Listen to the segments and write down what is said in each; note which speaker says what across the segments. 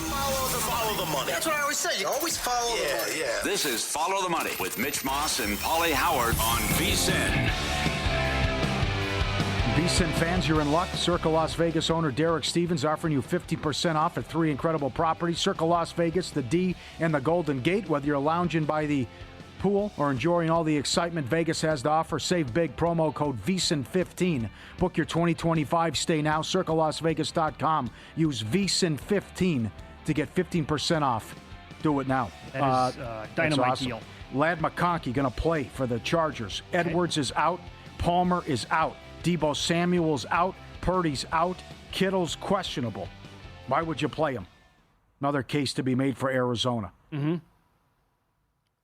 Speaker 1: Follow the money. That's what I always say. You always follow the money. Yeah.
Speaker 2: This is Follow the Money with Mitch Moss and Pauly Howard on VSiN.
Speaker 3: VSiN fans, you're in luck. Circa Las Vegas owner Derek Stevens offering you 50% off at 3 incredible properties. Circa Las Vegas, the D, and the Golden Gate. Whether you're lounging by the pool or enjoying all the excitement Vegas has to offer, save big. Promo code VSiN15. Book your 2025 stay now. CircaLasVegas.com. Use VSiN15 to get 15% off. Do it now.
Speaker 4: That is dynamite
Speaker 3: awesome
Speaker 4: deal.
Speaker 3: Ladd McConkey going to play for the Chargers. Okay. Edwards is out. Palmer is out. Deebo Samuel's out. Purdy's out. Kittle's questionable. Why would you play him? Another case to be made for Arizona.
Speaker 4: Mm-hmm.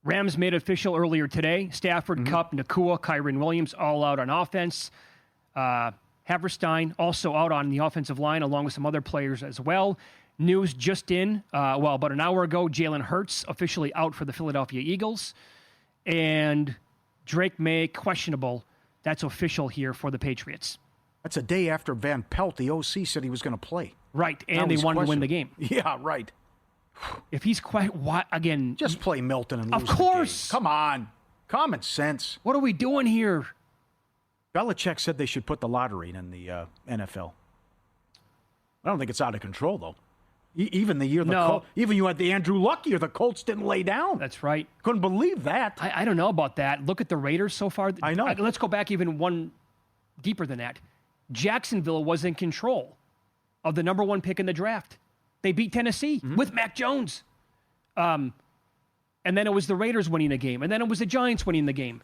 Speaker 4: Rams made it official earlier today. Stafford, Kupp, Nakua, Kyren Williams all out on offense. Haverstein also out on the offensive line along with some other players as well. News just in, about an hour ago, Jalen Hurts officially out for the Philadelphia Eagles. And Drake May questionable. That's official here for the Patriots.
Speaker 3: That's a day after Van Pelt, the OC, said he was going to play.
Speaker 4: Right, and they wanted to win the game.
Speaker 3: Yeah, right.
Speaker 4: If he's again...
Speaker 3: Just play Milton and lose
Speaker 4: Of course.
Speaker 3: the game. Come on. Common sense.
Speaker 4: What are we doing here?
Speaker 3: Belichick said they should put the lottery in the NFL. I don't think it's out of control, though. Even the year even you had the Andrew Luck year, the Colts didn't lay down.
Speaker 4: That's right.
Speaker 3: Couldn't believe that.
Speaker 4: I don't know about that. Look at the Raiders so far.
Speaker 3: I know.
Speaker 4: Let's go back even one deeper than that. Jacksonville was in control of the number 1 pick in the draft. They beat Tennessee with Mac Jones. And then it was the Raiders winning the game. And then it was the Giants winning the game.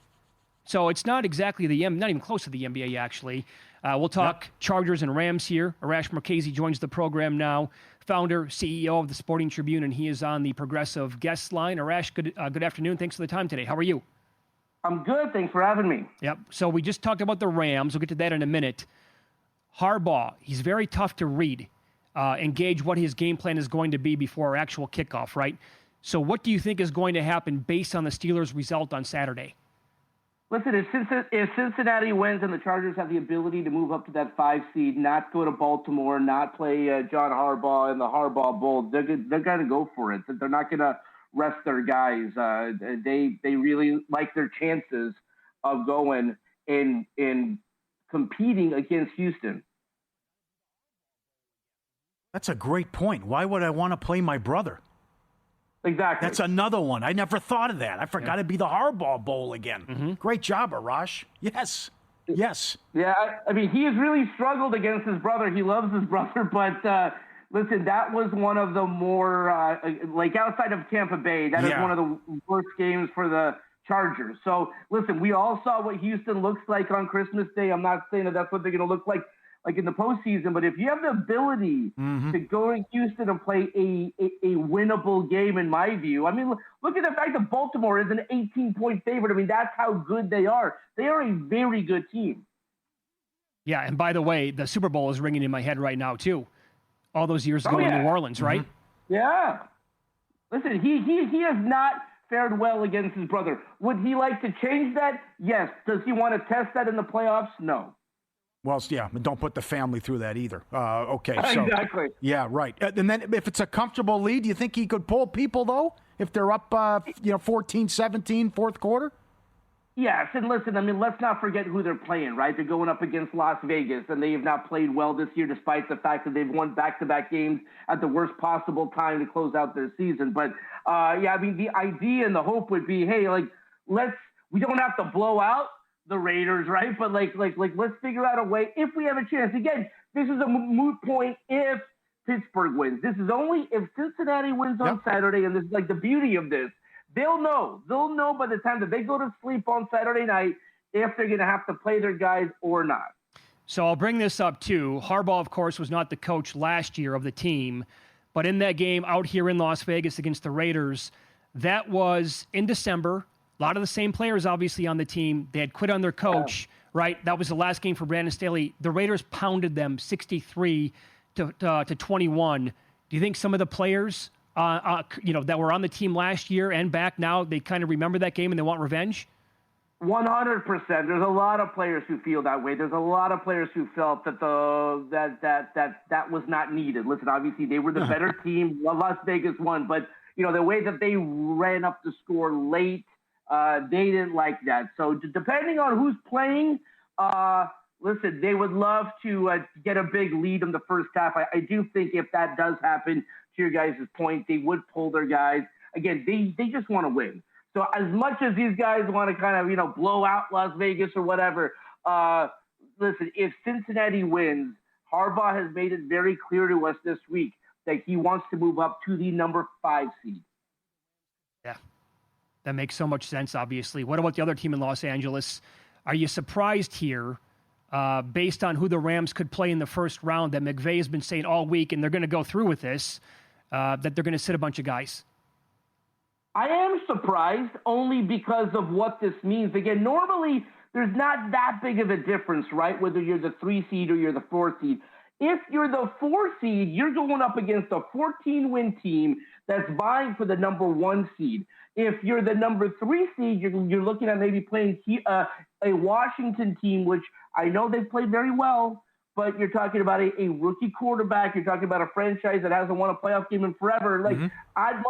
Speaker 4: So it's not exactly not even close to the NBA, actually. We'll talk Chargers and Rams here. Arash Markazi joins the program now, founder, CEO of the Sporting Tribune, and he is on the Progressive guest line. Arash, good afternoon. Thanks for the time today. How are you?
Speaker 5: I'm good. Thanks for having me.
Speaker 4: Yep. So we just talked about the Rams. We'll get to that in a minute. Harbaugh, he's very tough to read and gauge what his game plan is going to be before our actual kickoff, right? So what do you think is going to happen based on the Steelers' result on Saturday?
Speaker 5: Listen, if Cincinnati wins and the Chargers have the ability to move up to that 5 seed, not go to Baltimore, not play John Harbaugh in the Harbaugh Bowl, they're going to go for it. They're not going to rest their guys. They really like their chances of going in competing against Houston.
Speaker 3: That's a great point. Why would I want to play my brother?
Speaker 5: Exactly.
Speaker 3: That's another one. I never thought of that. I forgot it'd be the Harbaugh Bowl again. Great job, Arash. Yes.
Speaker 5: Yeah, I mean, he has really struggled against his brother. He loves his brother, but listen, that was one of the more, outside of Tampa Bay, that is one of the worst games for the Chargers. So, listen, we all saw what Houston looks like on Christmas Day. I'm not saying that that's what they're going to look like in the postseason, but if you have the ability to go to Houston and play a winnable game, in my view, I mean, look at the fact that Baltimore is an 18-point favorite. I mean, that's how good they are. They are a very good team.
Speaker 4: Yeah, and by the way, the Super Bowl is ringing in my head right now, too. All those years ago in New Orleans, right?
Speaker 5: Yeah. Listen, he has not fared well against his brother. Would he like to change that? Yes. Does he want to test that in the playoffs? No.
Speaker 3: Well, yeah, don't put the family through that either. Okay, so
Speaker 5: exactly.
Speaker 3: Yeah, right. And then if it's a comfortable lead, do you think he could pull people though? If they're up, 14-17, fourth quarter?
Speaker 5: Yes, and listen, I mean, let's not forget who they're playing, right? They're going up against Las Vegas, and they have not played well this year, despite the fact that they've won back-to-back games at the worst possible time to close out their season. But I mean, the idea and the hope would be, hey, we don't have to blow out the Raiders, right? But let's figure out a way if we have a chance. Again, this is a moot point if Pittsburgh wins. This is only if Cincinnati wins on Saturday, and this is the beauty of this. They'll know by the time that they go to sleep on Saturday night if they're going to have to play their guys or not.
Speaker 4: So I'll bring this up too. Harbaugh, of course, was not the coach last year of the team, but in that game out here in Las Vegas against the Raiders, that was in December. A lot of the same players, obviously, on the team. They had quit on their coach, right? That was the last game for Brandon Staley. The Raiders pounded them 63 to 21. Do you think some of the players, that were on the team last year and back now, they kind of remember that game and they want revenge?
Speaker 5: 100%. There's a lot of players who feel that way. There's a lot of players who felt that that was not needed. Listen, obviously they were the better team. Las Vegas won, but the way that they ran up the score late, they didn't like that. So depending on who's playing, listen, they would love to get a big lead in the first half. I do think if that does happen, to your guys' point, they would pull their guys. Again, they just want to win. So as much as these guys want to kind of, blow out Las Vegas or whatever, listen, if Cincinnati wins, Harbaugh has made it very clear to us this week that he wants to move up to the number 5 seed.
Speaker 4: Yeah, that makes so much sense, obviously. What about the other team in Los Angeles? Are you surprised here, based on who the Rams could play in the first round, that McVay has been saying all week, and they're going to go through with this, that they're going to sit a bunch of guys?
Speaker 5: I am surprised only because of what this means. Again, normally there's not that big of a difference, right? Whether you're the 3 seed or you're the 4 seed. If you're the 4 seed, you're going up against a 14-win team that's vying for the number 1 seed. If you're the number 3 seed, you're looking at maybe playing a Washington team, which I know they've played very well, but you're talking about a rookie quarterback. You're talking about a franchise that hasn't won a playoff game in forever. I'd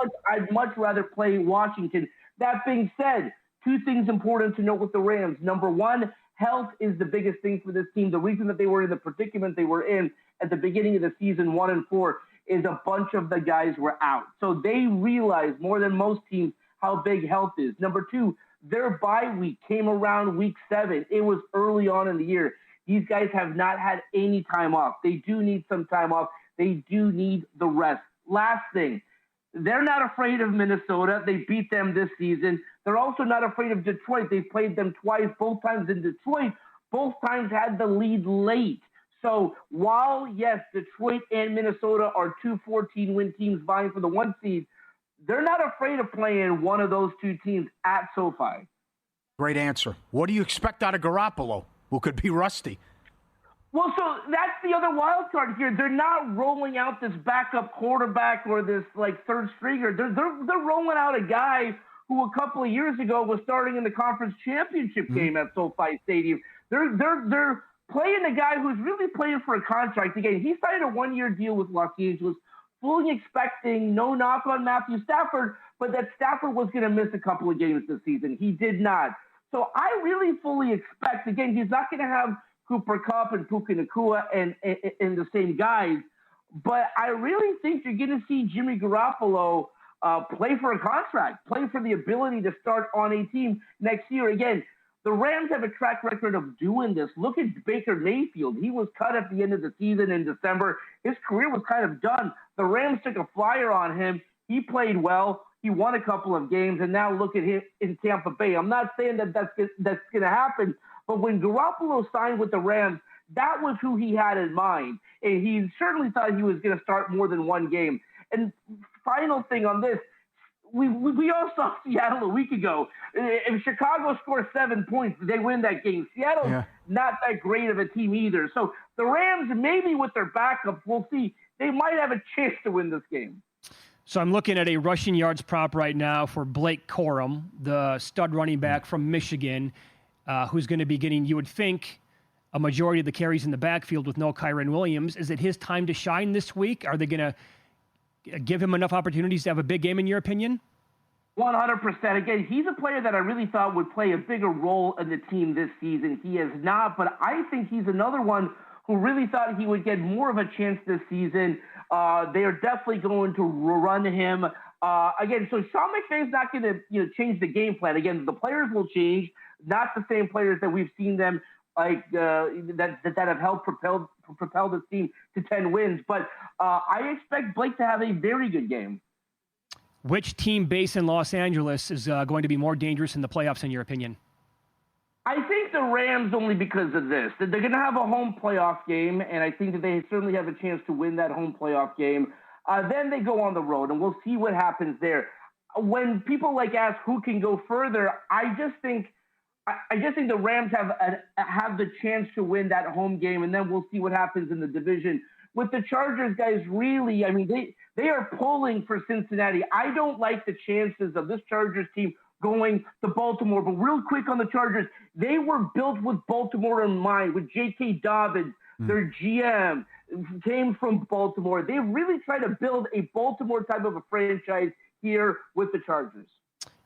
Speaker 5: much rather play Washington. That being said, 2 things important to note with the Rams. Number 1, health is the biggest thing for this team. The reason that they were in the predicament they were in at the beginning of the season, 1-4, is a bunch of the guys were out. So they realized more than most teams how big health is. Number 2, their bye week came around week 7. It was early on in the year. These guys have not had any time off. They do need some time off. They do need the rest. Last thing, they're not afraid of Minnesota. They beat them this season. They're also not afraid of Detroit. They played them twice, both times in Detroit. Both times had the lead late. So while, yes, Detroit and Minnesota are 2 14-win teams vying for the 1 seed, they're not afraid of playing one of those 2 teams at SoFi.
Speaker 3: Great answer. What do you expect out of Garoppolo, who could be rusty?
Speaker 5: Well, so that's the other wild card here. They're not rolling out this backup quarterback or this third stringer. They're rolling out a guy who a couple of years ago was starting in the conference championship game at SoFi Stadium. They're playing a guy who's really playing for a contract. Again, he signed a 1-year deal with Los Angeles, fully expecting, no knock on Matthew Stafford, but that Stafford was going to miss a couple of games this season. He did not. So I really fully expect, again, he's not going to have Cooper Kupp and Puka Nacua and the same guys, but I really think you're going to see Jimmy Garoppolo play for a contract, play for the ability to start on a team next year. Again, the Rams have a track record of doing this. Look at Baker Mayfield. He was cut at the end of the season in December. His career was kind of done. The Rams took a flyer on him. He played well. He won a couple of games, and now look at him in Tampa Bay. I'm not saying that that's going to happen, but when Garoppolo signed with the Rams, that was who he had in mind, and he certainly thought he was going to start more than 1 game. And final thing on this, we all saw Seattle a week ago. If Chicago scores 7 points, they win that game. Seattle's not that great of a team either. So the Rams, maybe with their backup, we'll see, they might have a chance to win this game.
Speaker 4: So I'm looking at a rushing yards prop right now for Blake Corum, the stud running back from Michigan, who's going to be getting, you would think, a majority of the carries in the backfield with no Kyren Williams. Is it his time to shine this week? Are they going to give him enough opportunities to have a big game, in your opinion?
Speaker 5: 100%. Again, he's a player that I really thought would play a bigger role in the team this season. He has not, but I think he's another one who really thought he would get more of a chance this season. They are definitely going to run him. Again, so Sean McVay's not going to change the game plan. Again, the players will change, not the same players that we've seen them that have helped propel this team to 10 wins. But I expect Blake to have a very good game.
Speaker 4: Which team based in Los Angeles is going to be more dangerous in the playoffs, in your opinion?
Speaker 5: I think the Rams, only because of this. They're going to have a home playoff game, and I think that they certainly have a chance to win that home playoff game. Then they go on the road, and we'll see what happens there. When people ask who can go further, I just think the Rams have the chance to win that home game, and then we'll see what happens in the division. With the Chargers, guys, really, they are pulling for Cincinnati. I don't like the chances of this Chargers team going to Baltimore. But real quick on the Chargers, they were built with Baltimore in mind, with J.K. Dobbins, their GM, came from Baltimore. They really try to build a Baltimore type of a franchise here with the Chargers.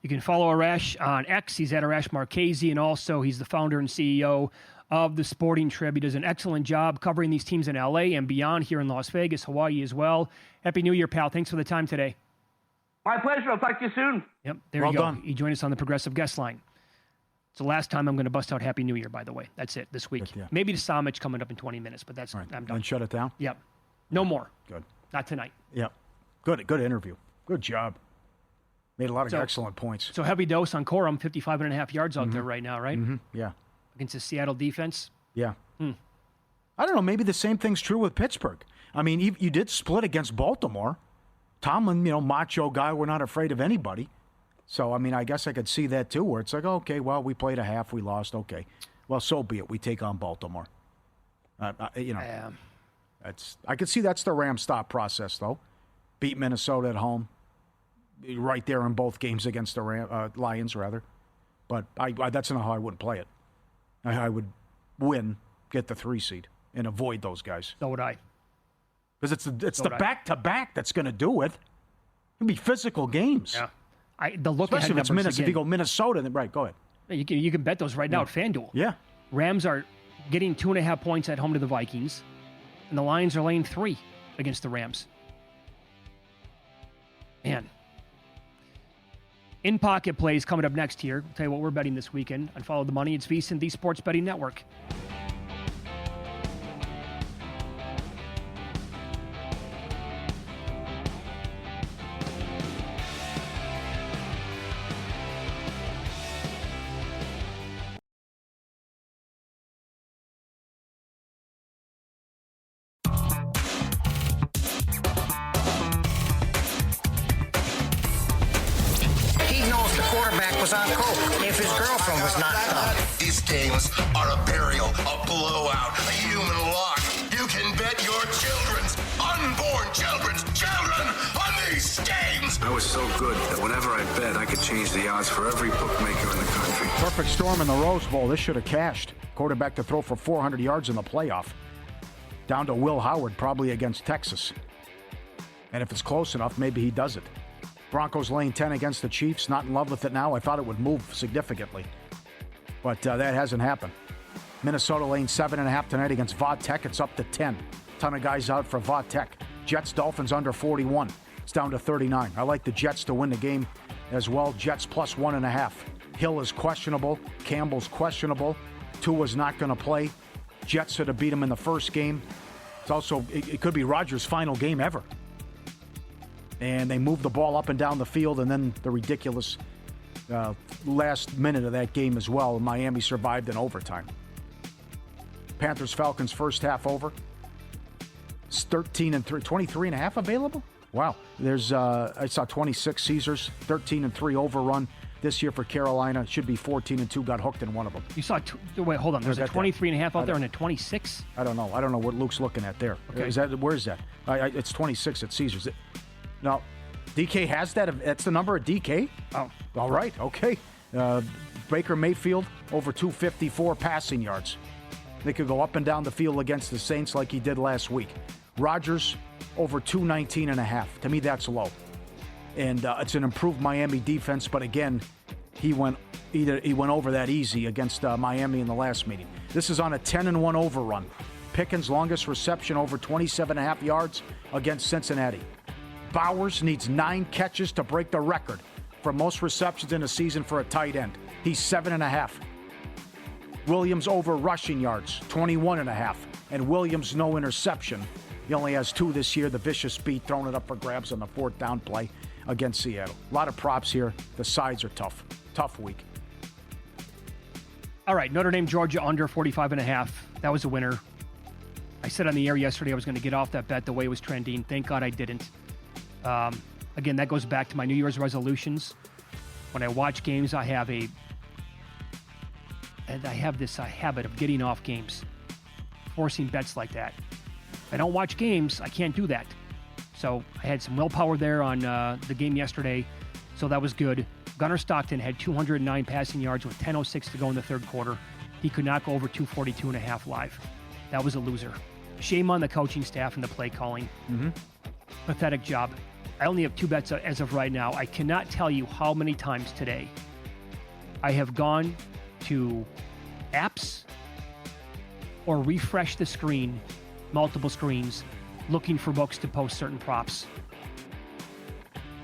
Speaker 4: You can follow Arash on X. He's at Arash Markazi, and also he's the founder and CEO of the Sporting Tribune. He does an excellent job covering these teams in L.A. and beyond, here in Las Vegas, Hawaii as well. Happy New Year, pal. Thanks for the time today.
Speaker 5: My pleasure. I'll talk to you soon.
Speaker 4: Yep, there
Speaker 3: well
Speaker 4: you go.
Speaker 3: Done.
Speaker 4: He joined us on the Progressive Guest Line. It's the last time I'm going to bust out Happy New Year, by the way. That's it, this week.
Speaker 3: Yeah.
Speaker 4: Maybe to Somich coming up in 20 minutes, but that's
Speaker 3: Right.
Speaker 4: I'm done.
Speaker 3: And shut it down?
Speaker 4: Yep. No more.
Speaker 3: Good.
Speaker 4: Not tonight.
Speaker 3: Yep. Good interview. Good job. Made a lot of excellent points.
Speaker 4: So heavy dose on Corum, 55.5 yards out there right now, right?
Speaker 3: Yeah.
Speaker 4: Against the Seattle defense.
Speaker 3: Yeah. I don't know. Maybe the same thing's true with Pittsburgh. I mean, you did split against Baltimore. Tomlin, macho guy, we're not afraid of anybody. So, I mean, I guess I could see that too, where it's like, okay, well, we played a half, we lost, okay. Well, so be it. We take on Baltimore. I could see that's the Rams' thought process, though. Beat Minnesota at home. Right there in both games against the Lions, rather. But that's not how I wouldn't play it. I would win, get the 3 seed, and avoid those guys.
Speaker 4: So would I.
Speaker 3: Because it's the back-to-back that's going to do it. It'll be physical games.
Speaker 4: Yeah. The look
Speaker 3: Especially if
Speaker 4: ahead
Speaker 3: it's
Speaker 4: numbers
Speaker 3: Minnesota. If you
Speaker 4: again.
Speaker 3: go Minnesota, then right, go ahead.
Speaker 4: You can bet those right now at FanDuel.
Speaker 3: Yeah.
Speaker 4: Rams are getting 2.5 points at home to the Vikings, and the Lions are laying 3 against the Rams. Man. In-pocket plays coming up next here. I'll tell you what we're betting this weekend. On Follow the Money, it's VSiN, the Sports Betting Network.
Speaker 1: Was on coke if his girlfriend was not done.
Speaker 6: These games are a burial, a blowout, a human lock. You can bet your unborn children on these games.
Speaker 7: I was so good that whenever I bet, I could change the odds for every bookmaker in the country.
Speaker 3: Perfect storm in the Rose Bowl. This should have cashed. Quarterback to throw for 400 yards in the playoff. Down to Will Howard, probably against Texas. And if it's close enough, maybe he does it. Broncos laying 10 against the Chiefs. Not in love with it now. I thought it would move significantly. But that hasn't happened. Minnesota laying 7.5 tonight against Vodtech. It's up to 10. Ton of guys out for Vodtech. Jets, Dolphins under 41. It's down to 39. I like the Jets to win the game as well. Jets plus 1.5. Hill is questionable. Campbell's questionable. Tua's not going to play. Jets should have beat him in the first game. It's also, it could be Rodgers' final game ever. And they moved the ball up and down the field, and then the ridiculous last minute of that game as well. Miami survived in overtime. Panthers-Falcons first half over. It's 13-3, 23.5 available? Wow. There's, I saw 26 Caesars, 13-3 overrun this year for Carolina. It should be 14-2, got hooked in one of them.
Speaker 4: You saw, wait, hold on. There's a 23.5 out there and a 26?
Speaker 3: I don't know. I don't know what Luke's looking at there.
Speaker 4: Okay.
Speaker 3: Where is that? It's 26 at Caesars. No, DK has that. That's the number of DK?
Speaker 4: Oh.
Speaker 3: All right, okay. Baker Mayfield, over 254 passing yards. They could go up and down the field against the Saints like he did last week. Rodgers, over 219.5. To me, that's low. And it's an improved Miami defense, but again, he went over that easy against Miami in the last meeting. This is on a 10-1 overrun. Pickens' longest reception, over 27.5 yards against Cincinnati. Bowers needs 9 catches to break the record for most receptions in a season for a tight end. He's 7.5. Williams over rushing yards, 21.5. And Williams no interception. He only has 2 this year. The vicious beat, throwing it up for grabs on the 4th down play against Seattle. A lot of props here. The sides are tough. Tough week.
Speaker 4: All right, Notre Dame, Georgia under 45.5. That was a winner. I said on the air yesterday I was going to get off that bet the way it was trending. Thank God I didn't. Again, that goes back to my New Year's resolutions. When I watch games, I have this habit of getting off games, forcing bets like that. If I don't watch games, I can't do that. So I had some willpower there on the game yesterday, so that was good. Gunnar Stockton had 209 passing yards with 10:06 to go in the third quarter. He could not go over 242.5 live. That was a loser. Shame on the coaching staff and the play calling. Pathetic job. I only have 2 bets as of right now. I cannot tell you how many times today I have gone to apps or refresh the screen, multiple screens, looking for books to post certain props.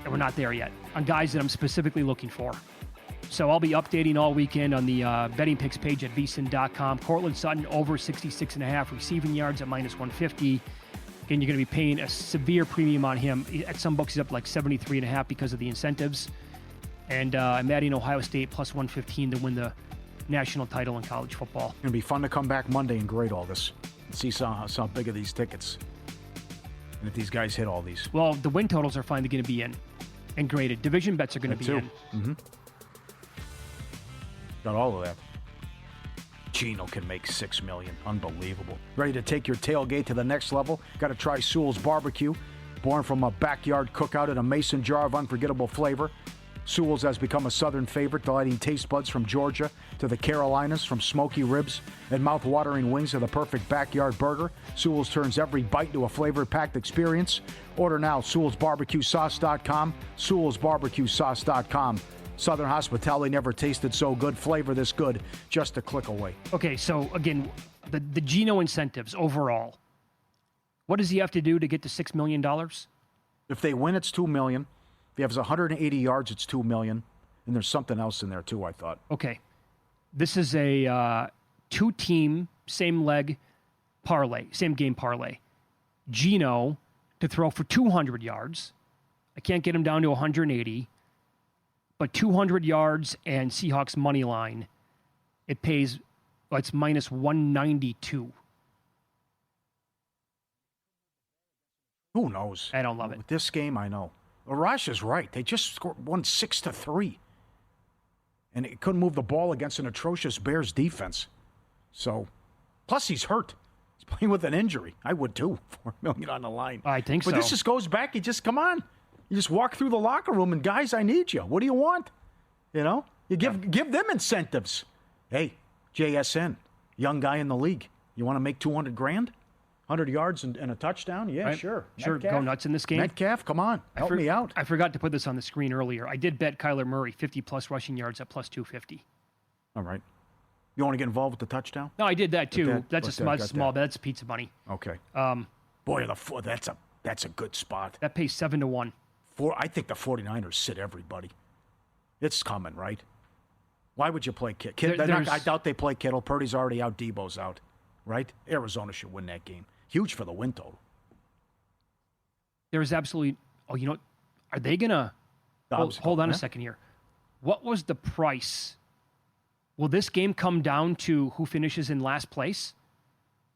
Speaker 4: And we're not there yet on guys that I'm specifically looking for. So I'll be updating all weekend on the betting picks page at VSiN.com. Cortland Sutton over 66.5 receiving yards at -150. Again, you're going to be paying a severe premium on him. At some books, he's up like 73.5 because of the incentives. And I'm adding Ohio State plus 115 to win the national title in college football.
Speaker 3: It's going to be fun to come back Monday and grade all this and see how big are these tickets. And if these guys hit all these.
Speaker 4: Well, the win totals are finally going to be in and graded. Division bets are going to be in.
Speaker 3: Got all of that. Gino can make $6 million. Unbelievable. Ready to take your tailgate to the next level? Got to try Sewell's Barbecue. Born from a backyard cookout in a mason jar of unforgettable flavor, Sewell's has become a Southern favorite, delighting taste buds from Georgia to the Carolinas, from smoky ribs and mouth-watering wings to the perfect backyard burger. Sewell's turns every bite into a flavor-packed experience. Order now, Sewell'sBarbecueSauce.com, Sewell'sBarbecueSauce.com. Southern hospitality never tasted so good. Flavor this good, just a click away.
Speaker 4: Okay, so again, the Geno incentives overall. What does he have to do to get to $6 million?
Speaker 3: If they win, it's $2 million. If he has 180 yards, it's $2 million. And there's something else in there too, I thought.
Speaker 4: Okay, this is a 2-team, same leg parlay, same game parlay. Geno to throw for 200 yards. I can't get him down to 180. But 200 yards and Seahawks money line, it pays, it's -192.
Speaker 3: Who knows?
Speaker 4: I don't love it.
Speaker 3: With this game, I know. Arash is right. They just won 6-3. And it couldn't move the ball against an atrocious Bears defense. So, plus he's hurt. He's playing with an injury. I would too. $4 million on the line.
Speaker 4: I think so.
Speaker 3: But this just goes back. Come on. You just walk through the locker room and, guys, I need you. What do you want? You know? You give them incentives. Hey, JSN, young guy in the league. You want to make $200,000? 100 yards and a touchdown? Yeah,
Speaker 4: right.
Speaker 3: Sure.
Speaker 4: Sure,
Speaker 3: Metcalf.
Speaker 4: Go nuts in this game.
Speaker 3: Metcalf, come on. Help me out.
Speaker 4: I forgot to put this on the screen earlier. I did bet Kyler Murray 50-plus rushing yards at plus 250.
Speaker 3: All right. You want to get involved with the touchdown?
Speaker 4: No, I did that too. That's a small bet. That's pizza money.
Speaker 3: Okay. Boy, that's a good spot.
Speaker 4: That pays 7-1.
Speaker 3: I think the 49ers sit everybody. It's coming, right? Why would you play Kittle? I doubt they play Kittle. Purdy's already out. Debo's out, right? Arizona should win that game. Huge for the win total.
Speaker 4: There's absolutely... Oh, you know, are they going to... Hold on a second here. What was the price? Will this game come down to who finishes in last place?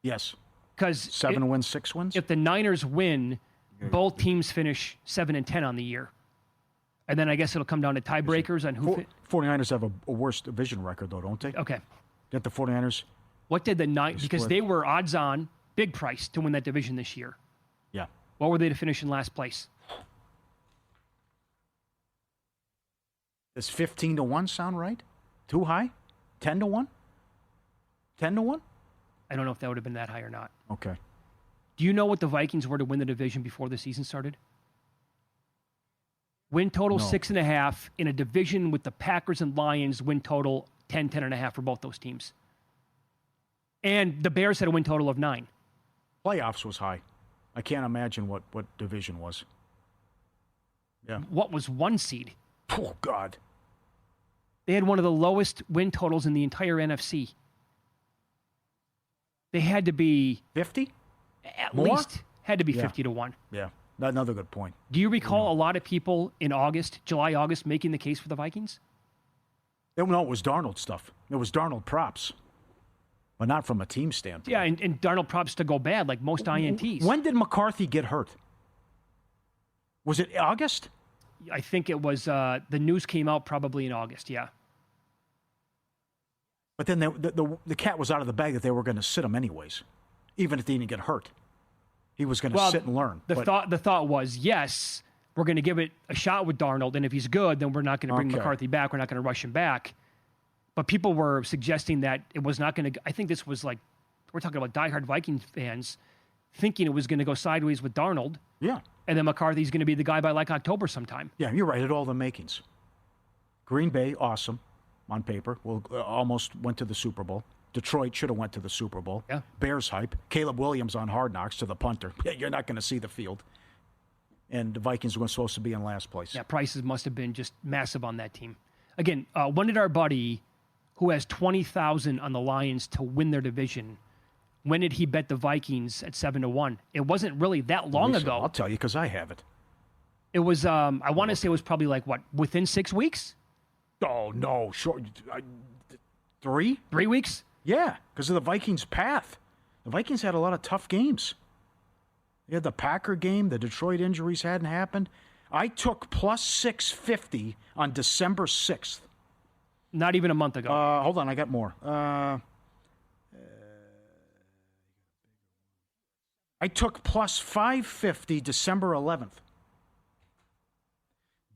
Speaker 3: Yes.
Speaker 4: Because
Speaker 3: 7 wins, 6 wins?
Speaker 4: If the Niners win, both teams finish 7-10 on the year. And then I guess it'll come down to tiebreakers on who...
Speaker 3: 49ers have a worse division record, though, don't they?
Speaker 4: Okay.
Speaker 3: Get the 49ers...
Speaker 4: What did the Niners... Because they were odds on, big price to win that division this year.
Speaker 3: Yeah.
Speaker 4: What were they to finish in last place?
Speaker 3: Does 15-1 sound right? Too high? 10-1? 10-1?
Speaker 4: I don't know if that would have been that high or not.
Speaker 3: Okay.
Speaker 4: Do you know what the Vikings were to win the division before the season started? Win total 6.5 in a division with the Packers and Lions. Win total 10.5 for both those teams. And the Bears had a win total of 9.
Speaker 3: Playoffs was high. I can't imagine what division was. Yeah.
Speaker 4: What was 1 seed?
Speaker 3: Oh, God.
Speaker 4: They had one of the lowest win totals in the entire NFC. They had to be...
Speaker 3: 50?
Speaker 4: At least had to be 50-1.
Speaker 3: Yeah, another good point.
Speaker 4: Do you recall a lot of people in July, August, making the case for the Vikings?
Speaker 3: No, it was Darnold stuff. It was Darnold props, but not from a team standpoint.
Speaker 4: Yeah, and Darnold props to go bad, like most INTs.
Speaker 3: When did McCarthy get hurt? Was it August?
Speaker 4: I think it was, the news came out probably in August, yeah.
Speaker 3: But then the cat was out of the bag that they were going to sit him anyways, even if he didn't get hurt. He was going to sit and learn.
Speaker 4: The thought was, yes, we're going to give it a shot with Darnold, and if he's good, then we're not going to bring
Speaker 3: Okay.
Speaker 4: McCarthy back. We're not going to rush him back. But people were suggesting that it was not going to. I think this was like, we're talking about diehard Vikings fans thinking it was going to go sideways with Darnold,
Speaker 3: Yeah.
Speaker 4: and then McCarthy's going to be the guy by like October sometime.
Speaker 3: Yeah, you're right. At all the makings. Green Bay, awesome on paper. Well, almost went to the Super Bowl. Detroit should have went to the Super Bowl.
Speaker 4: Yeah.
Speaker 3: Bears hype. Caleb Williams on Hard Knocks to the punter. Yeah, you're not going to see the field. And the Vikings were supposed to be in last place.
Speaker 4: Yeah, prices must have been just massive on that team. Again, when did our buddy, who has 20,000 on the Lions to win their division, when did he bet the Vikings at 7-1? It wasn't really that long ago.
Speaker 3: I'll tell you because I have it.
Speaker 4: It was, I want to say it was probably like, within 6 weeks?
Speaker 3: Oh, no. Short. 3?
Speaker 4: 3 weeks?
Speaker 3: Yeah, because of the Vikings' path. The Vikings had a lot of tough games. They had the Packer game. The Detroit injuries hadn't happened. I took plus 650 on December 6th.
Speaker 4: Not even a month ago.
Speaker 3: Hold on, I got more. I took plus 550 December 11th.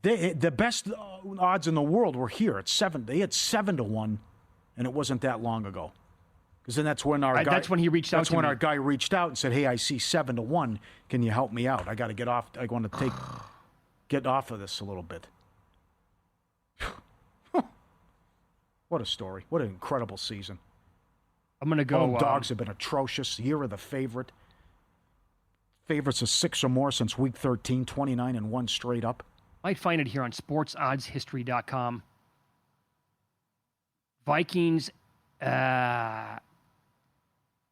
Speaker 3: The best odds in the world were here at 7. They had 7-1, and it wasn't that long ago. Because then that's when our guy.
Speaker 4: That's when he reached out.
Speaker 3: That's
Speaker 4: to
Speaker 3: when
Speaker 4: me.
Speaker 3: our guy reached out and said, "Hey, I see 7-1. Can you help me out? I got to get off. I want to get off of this a little bit." What a story! What an incredible season.
Speaker 4: I'm gonna go.
Speaker 3: Home dogs have been atrocious. Year of the favorite. Favorites of 6 or more since week 13. 29-1 straight up.
Speaker 4: Might find it here on sportoddshistory.com. Vikings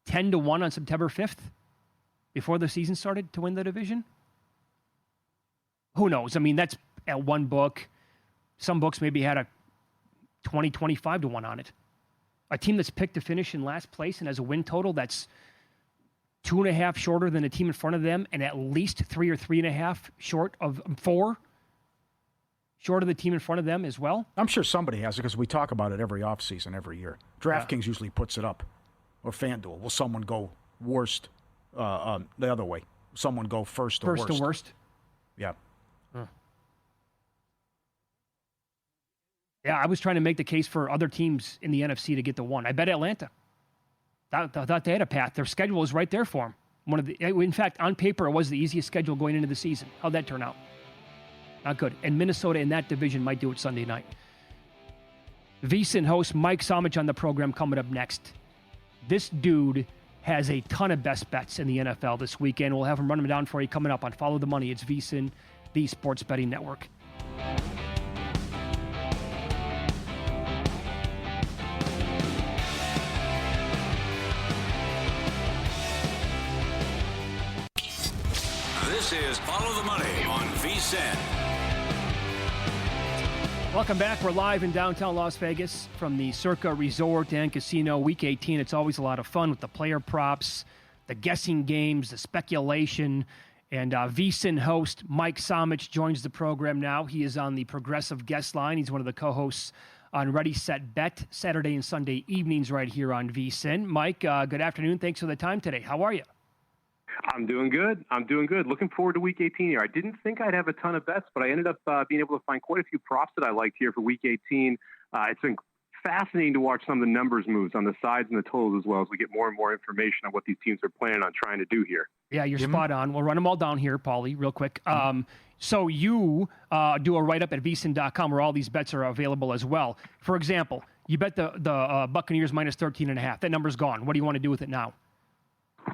Speaker 4: 10-1 on September 5th before the season started to win the division. Who knows? I mean, that's at one book. Some books maybe had a 20-25-1 on it. A team that's picked to finish in last place and has a win total that's 2.5 shorter than the team in front of them and at least 3 or 3.5 short of 4 short of the team in front of them as well.
Speaker 3: I'm sure somebody has it because we talk about it every offseason, every year. DraftKings usually puts it up. Or FanDuel. Will someone go worst the other way? Someone go first or worst?
Speaker 4: First to worst?
Speaker 3: Yeah.
Speaker 4: Yeah, I was trying to make the case for other teams in the NFC to get the 1. I bet Atlanta. I thought they had a path. Their schedule was right there for them. In fact, on paper, it was the easiest schedule going into the season. How'd that turn out? Not good. And Minnesota in that division might do it Sunday night. VSiN host Mike Somich on the program coming up next. This dude has a ton of best bets in the NFL this weekend. We'll have him run them down for you coming up on Follow the Money. It's VSiN, the Sports Betting Network.
Speaker 2: This is Follow the Money on VSiN.
Speaker 4: Welcome back. We're live in downtown Las Vegas from the Circa Resort and Casino. Week 18, it's always a lot of fun with the player props, the guessing games, the speculation. And VSiN host Mike Somich joins the program now. He is on the Progressive Guest Line. He's one of the co-hosts on Ready, Set, Bet, Saturday and Sunday evenings right here on VSiN. Mike, good afternoon. Thanks for the time today. How are you?
Speaker 8: I'm doing good. Looking forward to Week 18 here. I didn't think I'd have a ton of bets, but I ended up being able to find quite a few props that I liked here for Week 18. It's been fascinating to watch some of the numbers moves on the sides and the totals as well as we get more and more information on what these teams are planning on trying to do here.
Speaker 4: Yeah, you're spot on. We'll run them all down here, Pauly, real quick. So you do a write-up at VSiN.com where all these bets are available as well. For example, you bet the Buccaneers minus 13.5. That number's gone. What do you want to do with it now?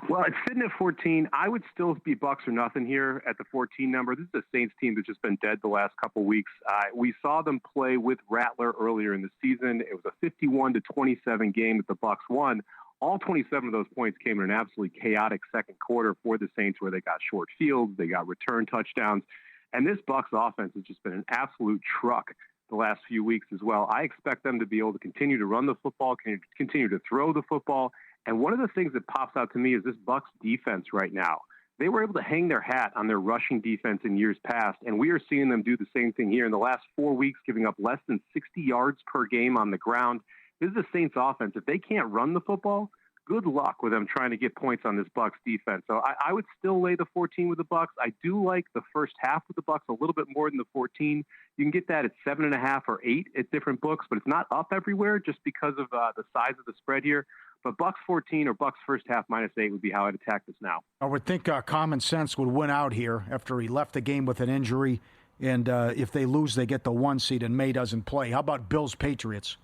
Speaker 8: Well, it's sitting at 14. I would still be Bucks or nothing here at the 14 number. This is a Saints team that's just been dead the last couple weeks. We saw them play with Rattler earlier in the season. It was a 51-27 game that the Bucks won. All 27 of those points came in an absolutely chaotic second quarter for the Saints where they got short fields, they got return touchdowns. And this Bucks offense has just been an absolute truck the last few weeks as well. I expect them to be able to continue to run the football, continue to throw the football. And one of the things that pops out to me is this Bucs defense right now. They were able to hang their hat on their rushing defense in years past, and we are seeing them do the same thing here in the last 4 weeks, giving up less than 60 yards per game on the ground. This is the Saints offense. If they can't run the football, good luck with them trying to get points on this Bucks defense. So I would still lay the 14 with the Bucks. I do like the first half with the Bucks a little bit more than the 14. You can get that at 7.5 or 8 at different books, but it's not up everywhere just because of the size of the spread here. But Bucks 14 or Bucks first half -8 would be how I'd attack this now.
Speaker 3: I would think common sense would win out here after he left the game with an injury. And if they lose, they get the 1 seed and May doesn't play. How about Bills-Patriots?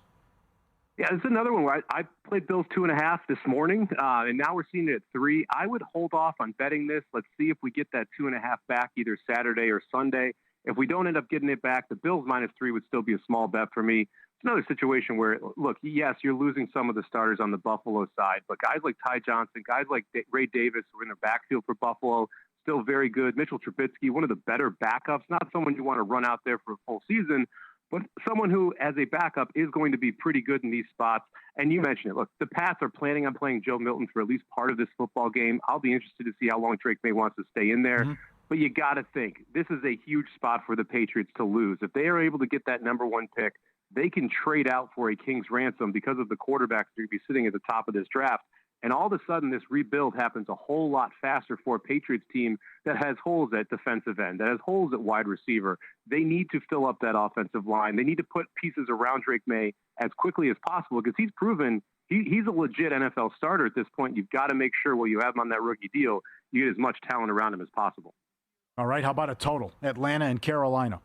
Speaker 8: Yeah, this is another one where I played Bills 2.5 this morning, and now we're seeing it at 3. I would hold off on betting this. Let's see if we get that 2.5 back either Saturday or Sunday. If we don't end up getting it back, the Bills -3 would still be a small bet for me. It's another situation where, look, yes, you're losing some of the starters on the Buffalo side, but guys like Ty Johnson, guys like Ray Davis, who are in the backfield for Buffalo, still very good. Mitchell Trubisky, one of the better backups, not someone you want to run out there for a full season, but someone who, as a backup, is going to be pretty good in these spots. And you mentioned it. Look, the Pats are planning on playing Joe Milton for at least part of this football game. I'll be interested to see how long Drake May wants to stay in there. Mm-hmm. But you got to think, this is a huge spot for the Patriots to lose. If they are able to get that number 1 pick, they can trade out for a king's ransom because of the quarterbacks that are going to be sitting at the top of this draft. And all of a sudden, this rebuild happens a whole lot faster for a Patriots team that has holes at defensive end, that has holes at wide receiver. They need to fill up that offensive line. They need to put pieces around Drake May as quickly as possible because he's proven he's a legit NFL starter at this point. You've got to make sure while you have him on that rookie deal, you get as much talent around him as possible.
Speaker 3: All right, how about a total? Atlanta and Carolina.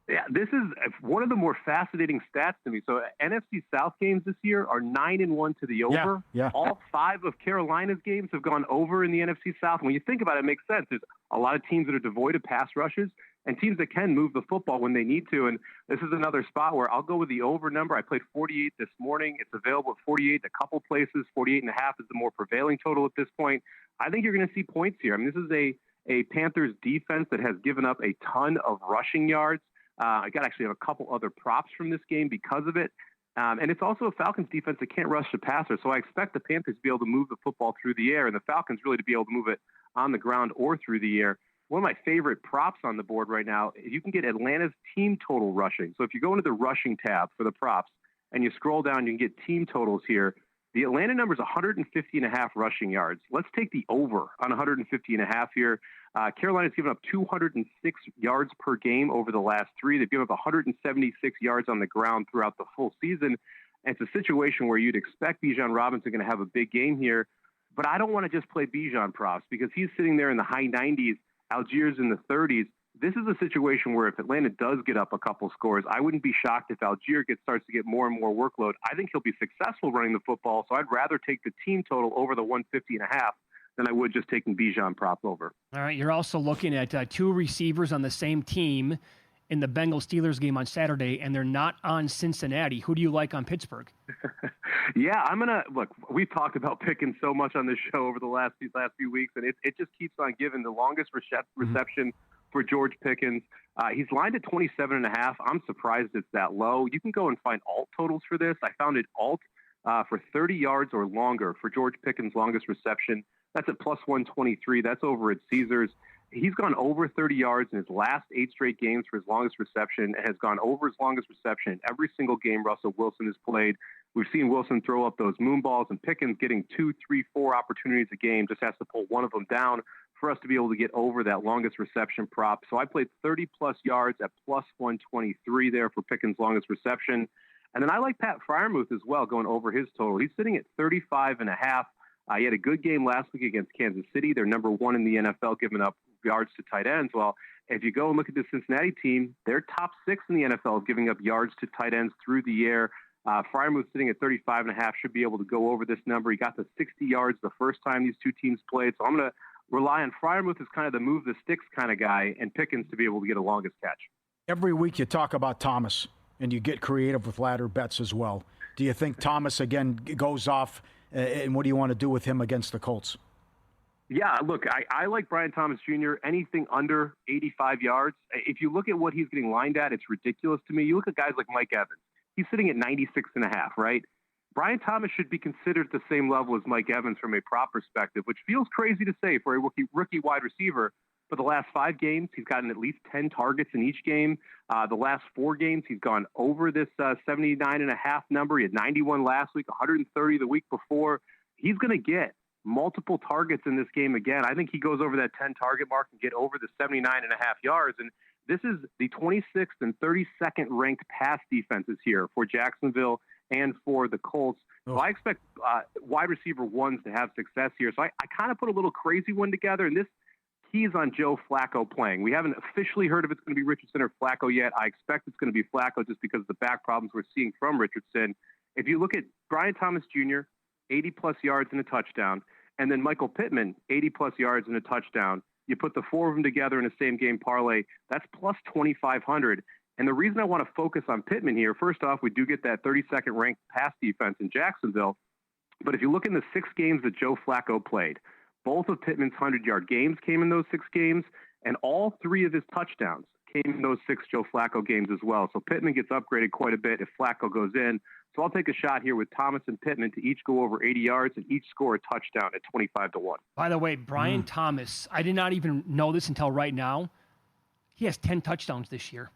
Speaker 8: Yeah, this is one of the more fascinating stats to me. So NFC South games this year are 9-1 to the over.
Speaker 3: Yeah.
Speaker 8: All 5 of Carolina's games have gone over in the NFC South. And when you think about it, it makes sense. There's a lot of teams that are devoid of pass rushes and teams that can move the football when they need to. And this is another spot where I'll go with the over number. I played 48 this morning. It's available at 48 a couple places. 48.5 is the more prevailing total at this point. I think you're going to see points here. I mean, this is a Panthers defense that has given up a ton of rushing yards. I got actually have a couple other props from this game because of it. And it's also a Falcons defense that can't rush the passer. So I expect the Panthers to be able to move the football through the air and the Falcons really to be able to move it on the ground or through the air. One of my favorite props on the board right now, you can get Atlanta's team total rushing. So if you go into the rushing tab for the props and you scroll down, you can get team totals here. The Atlanta number is 150.5 rushing yards. Let's take the over on 150.5 here. Carolina's given up 206 yards per game over the last 3. They've given up 176 yards on the ground throughout the full season. And it's a situation where you'd expect Bijan Robinson going to have a big game here. But I don't want to just play Bijan props because he's sitting there in the high 90s, Algiers in the 30s. This is a situation where if Atlanta does get up a couple scores, I wouldn't be shocked if Algier starts to get more and more workload. I think he'll be successful running the football, so I'd rather take the team total over the 150.5 than I would just taking Bijan prop over.
Speaker 4: All right, you're also looking at 2 receivers on the same team in the Bengals-Steelers game on Saturday, and they're not on Cincinnati. Who do you like on Pittsburgh?
Speaker 8: Yeah, I'm going to – look, we've talked about picking so much on this show over the last few weeks, and it just keeps on giving the longest reception for George Pickens. He's lined at 27.5. I'm surprised it's that low. You can go and find alt totals for this. I found it alt for 30 yards or longer for George Pickens' longest reception. That's at plus 123. That's over at Caesars. He's gone over 30 yards in his last 8 straight games for his longest reception and has gone over his longest reception in every single game Russell Wilson has played. We've seen Wilson throw up those moon balls, and Pickens getting 2, 3, 4 opportunities a game, just has to pull one of them down for us to be able to get over that longest reception prop. So I played 30-plus yards at plus 123 there for Pickens' longest reception. And then I like Pat Freiermuth as well, going over his total. He's sitting at 35.5. He had a good game last week against Kansas City. They're number 1 in the NFL, giving up yards to tight ends. Well, if you go and look at the Cincinnati team, they're top 6 in the NFL, giving up yards to tight ends through the air. Freiermuth sitting at 35.5 should be able to go over this number. He got to 60 yards the first time these two teams played. So I'm going to rely on Freiermuth as kind of the move the sticks kind of guy, and Pickens to be able to get a longest catch.
Speaker 3: Every week you talk about Thomas, and you get creative with ladder bets as well. Do you think Thomas, again, goes off, and what do you want to do with him against the Colts?
Speaker 8: Yeah, look, I like Brian Thomas Jr. Anything under 85 yards. If you look at what he's getting lined at, it's ridiculous to me. You look at guys like Mike Evans. He's sitting at 96.5, right? Brian Thomas should be considered at the same level as Mike Evans from a prop perspective, which feels crazy to say for a rookie wide receiver. But the last 5 games, he's gotten at least 10 targets in each game. The last 4 games, he's gone over this 79.5 number. He had 91 last week, 130 the week before. he's going to get multiple targets in this game again. I think he goes over that 10 target mark and get over the 79.5 yards. And this is the 26th and 32nd ranked pass defenses here for Jacksonville and for the Colts. So I expect wide receiver ones to have success here. So I kind of put a little crazy one together, and this keys on Joe Flacco playing. We haven't officially heard if it's going to be Richardson or Flacco yet. I expect it's going to be Flacco just because of the back problems we're seeing from Richardson. If you look at Brian Thomas Jr., 80-plus yards and a touchdown, and then Michael Pittman, 80-plus yards and a touchdown, you put the four of them together in a same-game parlay, that's plus 2,500. And the reason I want to focus on Pittman here, first off, we do get that 32nd ranked pass defense in Jacksonville. But if you look in the 6 games that Joe Flacco played, both of Pittman's 100-yard games came in those 6 games, and all 3 of his touchdowns came in those 6 Joe Flacco games as well. So Pittman gets upgraded quite a bit if Flacco goes in. So I'll take a shot here with Thomas and Pittman to each go over 80 yards and each score a touchdown at 25-1.
Speaker 4: By the way, Brian Thomas, I did not even know this until right now. He has 10 touchdowns this year.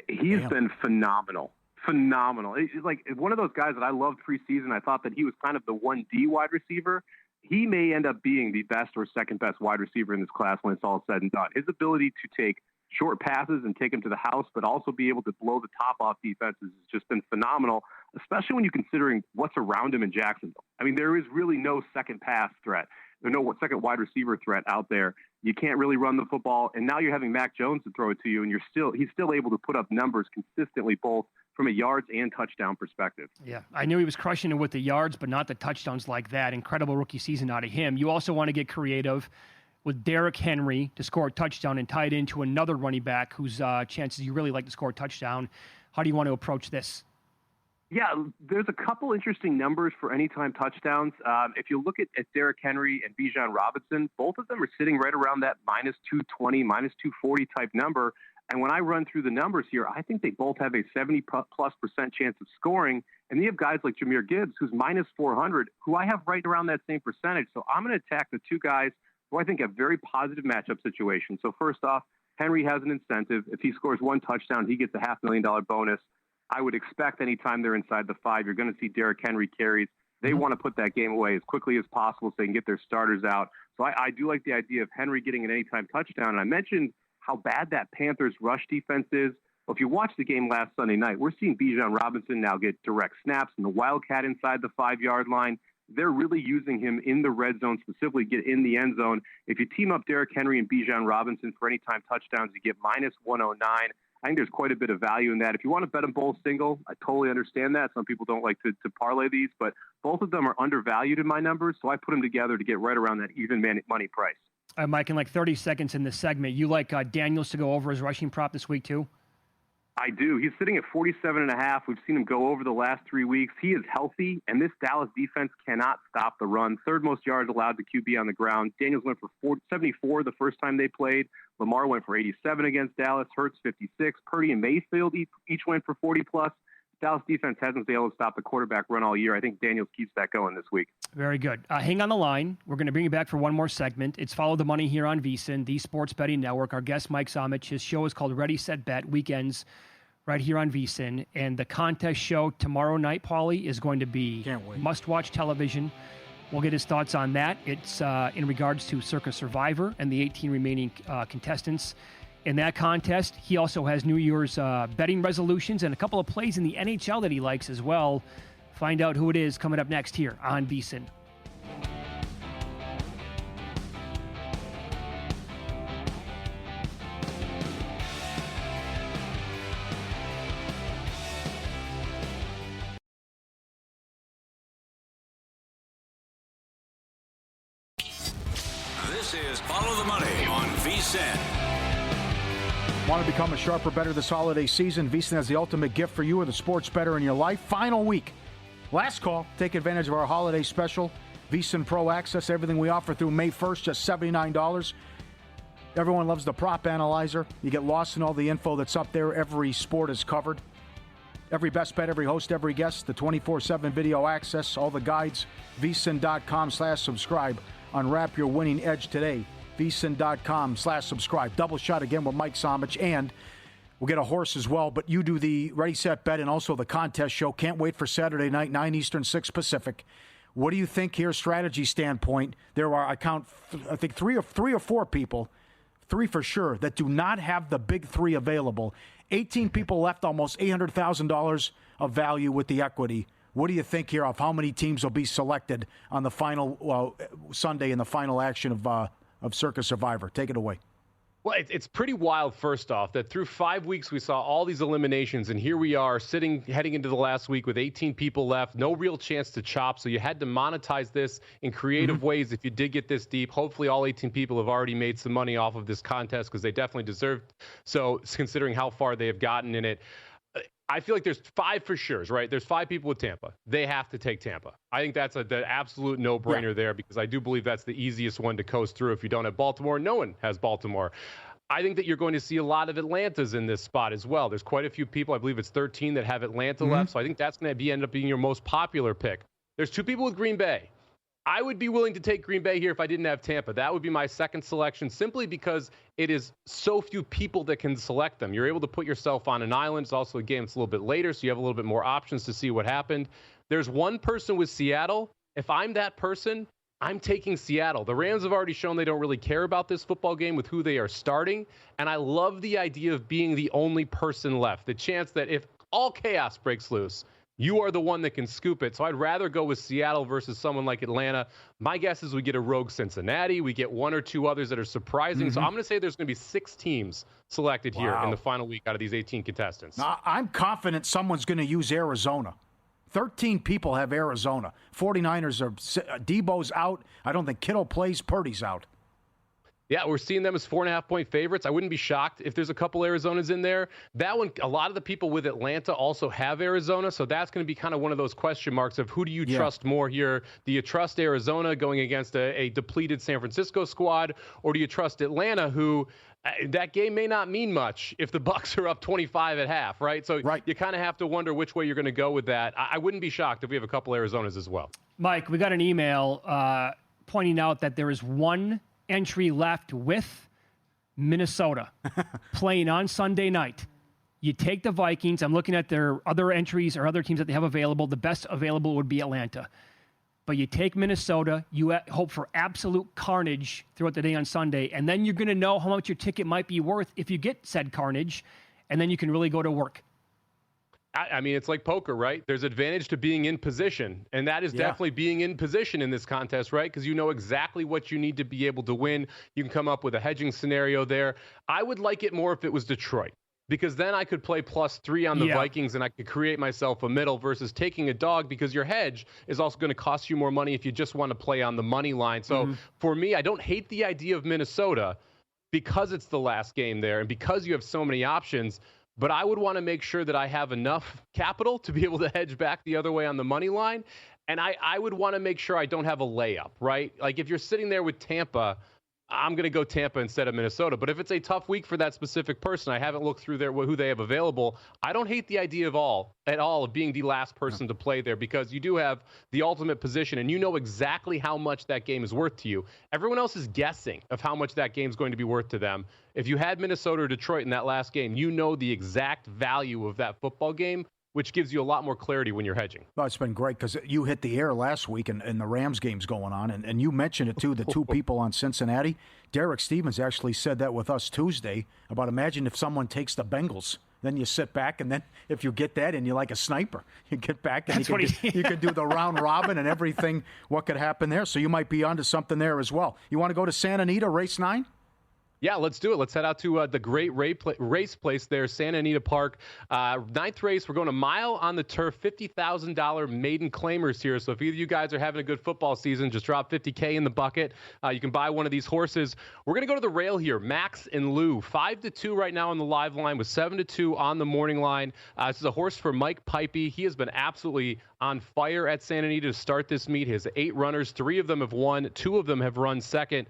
Speaker 8: He's been phenomenal. Phenomenal. Like one of those guys that I loved preseason. I thought that he was kind of the 1D wide receiver. He may end up being the best or second best wide receiver in this class when it's all said and done. His ability to take short passes and take them to the house, but also be able to blow the top off defenses has just been phenomenal, especially when you're considering what's around him in Jacksonville. I mean, there is really no second pass threat. There's no second wide receiver threat out there. You can't really run the football, and now you're having Mac Jones to throw it to you, and he's still able to put up numbers consistently, both from a yards and touchdown perspective.
Speaker 4: Yeah, I knew he was crushing it with the yards, but not the touchdowns like that. Incredible rookie season out of him. You also want to get creative with Derrick Henry to score a touchdown and tie it into another running back whose chances you really like to score a touchdown. How do you want to approach this?
Speaker 8: Yeah, there's a couple interesting numbers for anytime touchdowns. If you look at Derrick Henry and Bijan Robinson, both of them are sitting right around that minus 220, minus 240 type number. And when I run through the numbers here, I think they both have a 70+% chance of scoring. And you have guys like Jahmyr Gibbs, who's minus 400, who I have right around that same percentage. So I'm going to attack the two guys who I think have very positive matchup situations. So first off, Henry has an incentive. If he scores one touchdown, he gets a $500,000 bonus. I would expect anytime they're inside the 5, you're going to see Derrick Henry carries. They want to put that game away as quickly as possible so they can get their starters out. So I do like the idea of Henry getting an anytime touchdown. And I mentioned how bad that Panthers rush defense is. Well, if you watch the game last Sunday night, we're seeing Bijan Robinson now get direct snaps and the Wildcat inside the 5-yard line. They're really using him in the red zone, specifically get in the end zone. If you team up Derrick Henry and Bijan Robinson for anytime touchdowns, you get minus 109. I think there's quite a bit of value in that. If you want to bet them both single, I totally understand that. Some people don't like to parlay these, but both of them are undervalued in my numbers, so I put them together to get right around that even money price.
Speaker 4: Mike, in like 30 seconds in this segment, you like Daniels to go over his rushing prop this week too?
Speaker 8: I do. He's sitting at 47.5. We've seen him go over the last 3 weeks. He is healthy, and this Dallas defense cannot stop the run. Third most yards allowed to QB on the ground. Daniels went for 74 the first time they played. Lamar went for 87 against Dallas. Hurts 56. Purdy and Mayfield each went for 40+. Dallas defense hasn't been able to stop the quarterback run all year. I think Daniels keeps that going this week.
Speaker 4: Very good. Hang on the line. We're going to bring you back for one more segment. It's Follow the Money here on VSiN, the Sports Betting Network. Our guest, Mike Somich. His show is called Ready, Set, Bet, weekends right here on VSiN. And the contest show tomorrow night, Pauly, is going to be must-watch television. We'll get his thoughts on that. It's in regards to Circa Survivor and the 18 remaining contestants in that contest. He also has New Year's betting resolutions and a couple of plays in the NHL that he likes as well. Find out who it is coming up next here on VSiN.
Speaker 2: This is Follow the Money on VSiN.
Speaker 3: Want to become a sharper bettor this holiday season? VSiN has the ultimate gift for you or the sports bettor in your life. Final week. Last call. Take advantage of our holiday special. VSiN Pro Access. Everything we offer through May 1st, just $79. Everyone loves the prop analyzer. You get lost in all the info that's up there. Every sport is covered. Every best bet, every host, every guest. The 24/7 video access. All the guides. VSiN.com/subscribe. Unwrap your winning edge today. VSiN.com/subscribe. Double shot again with Mike Somich, and we'll get a horse as well. But you do the Ready, Set, Bet and also the contest show. Can't wait for Saturday night, 9 Eastern, 6 Pacific. What do you think here, strategy standpoint? There are, I think three or four people, three for sure, that do not have the big three available. 18 people left, almost $800,000 of value with the equity. What do you think here of how many teams will be selected on the final Sunday in the final action of Circa Survivor? Take it away.
Speaker 9: Well, it's pretty wild, first off, that through 5 weeks we saw all these eliminations, and here we are heading into the last week with 18 people left, no real chance to chop, so you had to monetize this in creative ways if you did get this deep. Hopefully all 18 people have already made some money off of this contest because they definitely deserved so, considering how far they have gotten in it. I feel like there's 5 for sure, right? There's 5 people with Tampa. They have to take Tampa. I think that's the absolute no-brainer there because I do believe that's the easiest one to coast through if you don't have Baltimore. No one has Baltimore. I think that you're going to see a lot of Atlantas in this spot as well. There's quite a few people. I believe it's 13 that have Atlanta left, so I think that's going to end up being your most popular pick. There's 2 people with Green Bay. I would be willing to take Green Bay here if I didn't have Tampa. That would be my second selection simply because it is so few people that can select them. You're able to put yourself on an island. It's also a game that's a little bit later, so you have a little bit more options to see what happened. There's one person with Seattle. If I'm that person, I'm taking Seattle. The Rams have already shown they don't really care about this football game with who they are starting, and I love the idea of being the only person left. The chance that if all chaos breaks loose, you are the one that can scoop it. So I'd rather go with Seattle versus someone like Atlanta. My guess is we get a rogue Cincinnati. We get 1 or 2 others that are surprising. So I'm going to say there's going to be 6 teams selected here in the final week out of these 18 contestants.
Speaker 3: Now, I'm confident someone's going to use Arizona. 13 people have Arizona. 49ers are Debo's out. I don't think Kittle plays. Purdy's out.
Speaker 9: Yeah, we're seeing them as 4.5-point favorites. I wouldn't be shocked if there's a couple Arizonas in there. That one, a lot of the people with Atlanta also have Arizona, so that's going to be kind of one of those question marks of who do you trust more here? Do you trust Arizona going against a depleted San Francisco squad, or do you trust Atlanta, who that game may not mean much if the Bucs are up 25 at half, right? So you kind of have to wonder which way you're going to go with that. I wouldn't be shocked if we have a couple Arizonas as well.
Speaker 4: Mike, we got an email pointing out that there is one entry left with Minnesota playing on Sunday night. You take the Vikings. I'm looking at their other entries or other teams that they have available. The best available would be Atlanta. But you take Minnesota. You hope for absolute carnage throughout the day on Sunday. And then you're going to know how much your ticket might be worth if you get said carnage. And then you can really go to work.
Speaker 9: I mean, it's like poker, right? There's advantage to being in position, and that is definitely being in position in this contest, right? Because you know exactly what you need to be able to win. You can come up with a hedging scenario there. I would like it more if it was Detroit, because then I could play +3 on the Vikings, and I could create myself a middle versus taking a dog, because your hedge is also going to cost you more money if you just want to play on the money line. So for me, I don't hate the idea of Minnesota because it's the last game there and because you have so many options. But I would want to make sure that I have enough capital to be able to hedge back the other way on the money line. And I would want to make sure I don't have a layup, right? Like if you're sitting there with Tampa, I'm going to go Tampa instead of Minnesota. But if it's a tough week for that specific person, I haven't looked through there who they have available. I don't hate the idea at all of being the last person to play there, because you do have the ultimate position and you know exactly how much that game is worth to you. Everyone else is guessing of how much that game is going to be worth to them. If you had Minnesota or Detroit in that last game, you know the exact value of that football game, which gives you a lot more clarity when you're hedging.
Speaker 3: Well, it's been great because you hit the air last week and the Rams game's going on, and you mentioned it too, the 2 people on Cincinnati. Derek Stevens actually said that with us Tuesday about imagine if someone takes the Bengals. Then you sit back, and then if you get that and you're like a sniper, you get back and you can do the round robin and everything, what could happen there. So you might be onto something there as well. You want to go to Santa Anita, race 9?
Speaker 9: Yeah, let's do it. Let's head out to the great race place there, Santa Anita Park. 9th race, we're going a mile on the turf, $50,000 maiden claimers here. So if either of you guys are having a good football season, just drop $50K in the bucket. You can buy one of these horses. We're going to go to the rail here. Max and Lou, 5-2 right now on the live line with 7-2 on the morning line. This is a horse for Mike Pipey. He has been absolutely on fire at Santa Anita to start this meet. He has 8 runners. 3 of them have won. 2 of them have run second.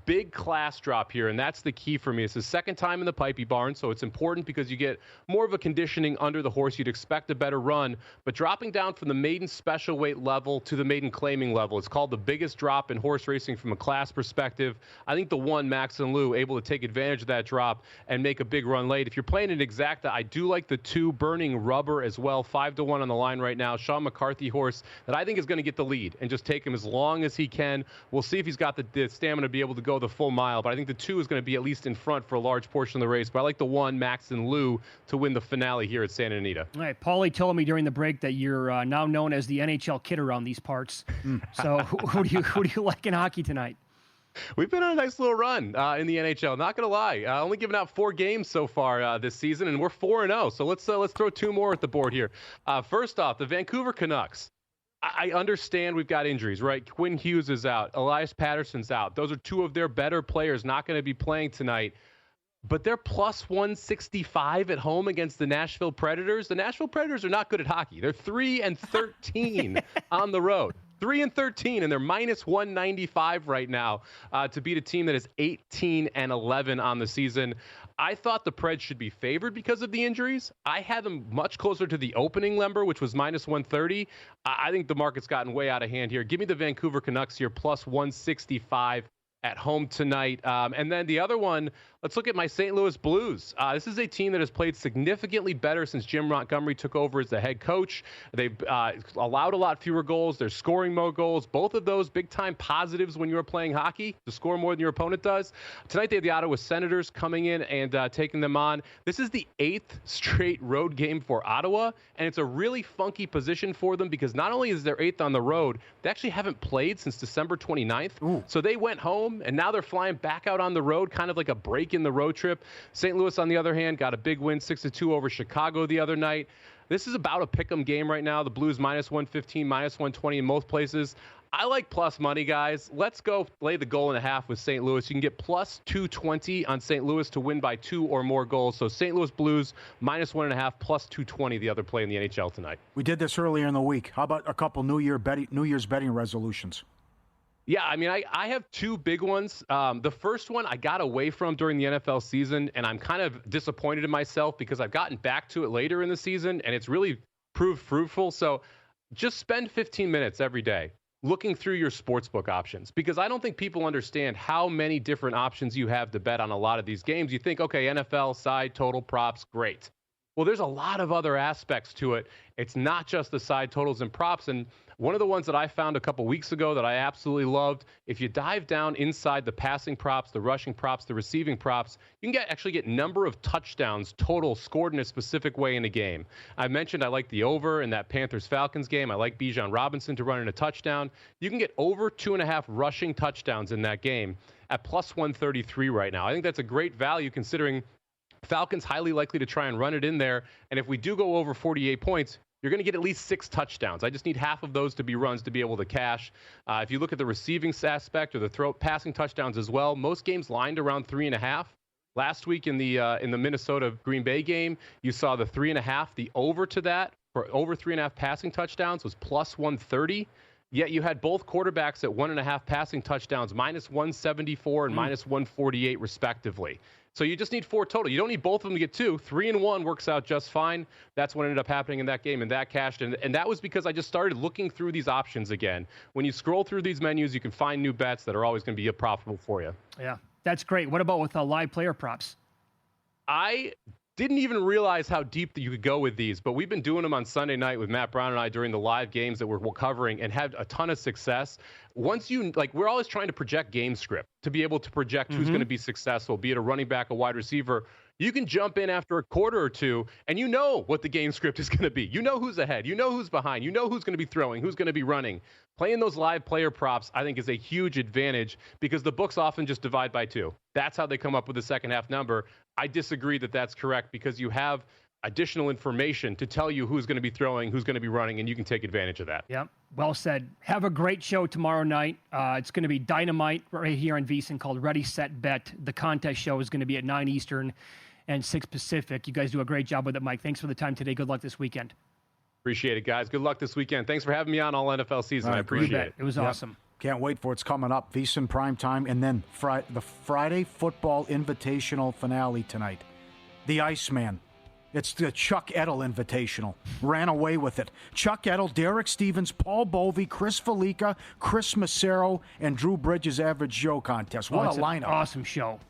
Speaker 9: Big class drop here, and that's the key for me. It's the second time in the Pipey barn, so it's important because you get more of a conditioning under the horse. You'd expect a better run, but dropping down from the maiden special weight level to the maiden claiming level, it's called the biggest drop in horse racing from a class perspective. I think the one, Max and Lou, able to take advantage of that drop and make a big run late. If you're playing an exacta, I do like the 2 Burning Rubber as well, 5-1 on the line right now. Sean McCarthy McCarthy horse that I think is going to get the lead and just take him as long as he can. We'll see if he's got the stamina to be able to go the full mile, but I think the 2 is going to be at least in front for a large portion of the race. But I like the 1, Max and Lou, to win the finale here at Santa Anita.
Speaker 4: All right, Pauly told me during the break that you're now known as the NHL kid around these parts. So who do you like in hockey tonight?
Speaker 9: We've been on a nice little run in the NHL. Not going to lie. Only given out 4 games so far this season, and we're 4-0. So let's throw 2 more at the board here. First off, the Vancouver Canucks. I understand we've got injuries, right? Quinn Hughes is out. Elias Patterson's out. Those are 2 of their better players not going to be playing tonight. But they're plus 165 at home against the Nashville Predators. The Nashville Predators are not good at hockey. They're 3-13 on the road. 3-13, and they're minus 195 right now to beat a team that is 18-11 on the season. I thought the Preds should be favored because of the injuries. I had them much closer to the opening number, which was minus 130. I think the market's gotten way out of hand here. Give me the Vancouver Canucks here, plus 165 at home tonight. And then the other one, let's look at my St. Louis Blues. This is a team that has played significantly better since Jim Montgomery took over as the head coach. They've allowed a lot fewer goals. They're scoring more goals. Both of those big-time positives when you're playing hockey, to score more than your opponent does. Tonight they have the Ottawa Senators coming in and taking them on. This is the 8th straight road game for Ottawa, and it's a really funky position for them because not only is their 8th on the road, they actually haven't played since December 29th. Ooh. So they went home, and now they're flying back out on the road, kind of like a break in the road trip. St. Louis, on the other hand, got a big win, 6-2 over Chicago the other night. This is about a pick'em game right now. The Blues minus 115, minus 120 in most places. I like plus money, guys. Let's go lay the goal and a half with St. Louis. You can get plus 220 on St. Louis to win by 2 or more goals. So St. Louis Blues minus 1.5, plus 220, the other play in the NHL tonight.
Speaker 3: We did this earlier in the week. How about a couple New Year's betting resolutions?
Speaker 9: Yeah, I mean, I have 2 big ones. The first one I got away from during the NFL season, and I'm kind of disappointed in myself because I've gotten back to it later in the season, and it's really proved fruitful. So just spend 15 minutes every day looking through your sportsbook options, because I don't think people understand how many different options you have to bet on a lot of these games. You think, okay, NFL, side, total, props, great. Well, there's a lot of other aspects to it. It's not just the side totals and props. And one of the ones that I found a couple weeks ago that I absolutely loved, if you dive down inside the passing props, the rushing props, the receiving props, you can actually get number of touchdowns total scored in a specific way in a game. I mentioned I like the over in that Panthers-Falcons game. I like Bijan Robinson to run in a touchdown. You can get over 2.5 rushing touchdowns in that game at plus 133 right now. I think that's a great value considering Falcons highly likely to try and run it in there. And if we do go over 48 points, you're going to get at least 6 touchdowns. I just need half of those to be runs to be able to cash. If you look at the receiving aspect or the passing touchdowns as well, most games lined around 3.5. Last week in the Minnesota Green Bay game, you saw the 3.5. The over to that for over 3.5 passing touchdowns was plus 130. Yet you had both quarterbacks at 1.5 passing touchdowns, minus 174 and minus 148 respectively. So you just need 4 total. You don't need both of them to get 2. 3 and 1 works out just fine. That's what ended up happening in that game, and that cashed. And that was because I just started looking through these options again. When you scroll through these menus, you can find new bets that are always going to be profitable for you.
Speaker 4: Yeah, that's great. What about with live player props?
Speaker 9: I didn't even realize how deep that you could go with these, but we've been doing them on Sunday night with Matt Brown and I during the live games that we're covering and had a ton of success. Once we're always trying to project game script to be able to project who's going to be successful, be it a running back, a wide receiver. You can jump in after a quarter or two and you know what the game script is going to be. You know who's ahead. You know who's behind. You know who's going to be throwing, who's going to be running. Playing those live player props, I think, is a huge advantage because the books often just divide by 2. That's how they come up with the second half number. I disagree that that's correct because you have additional information to tell you who's going to be throwing, who's going to be running, and you can take advantage of that.
Speaker 4: Yep. Well said. Have a great show tomorrow night. It's going to be dynamite right here on VSiN called Ready, Set, Bet. The contest show is going to be at 9 Eastern and 6 Pacific. You guys do a great job with it, Mike. Thanks for the time today. Good luck this weekend.
Speaker 9: Appreciate it, guys. Good luck this weekend. Thanks for having me on all NFL season. I appreciate it.
Speaker 4: It was awesome.
Speaker 3: Can't wait for it's coming up. VSiN primetime, and then the Friday Football Invitational finale tonight. The Iceman. It's the Chuck Edel Invitational. Ran away with it. Chuck Edel, Derek Stevens, Paul Bovey, Chris Felica, Chris Massero, and Drew Bridges' Average Joe contest. What a lineup.
Speaker 4: Awesome show.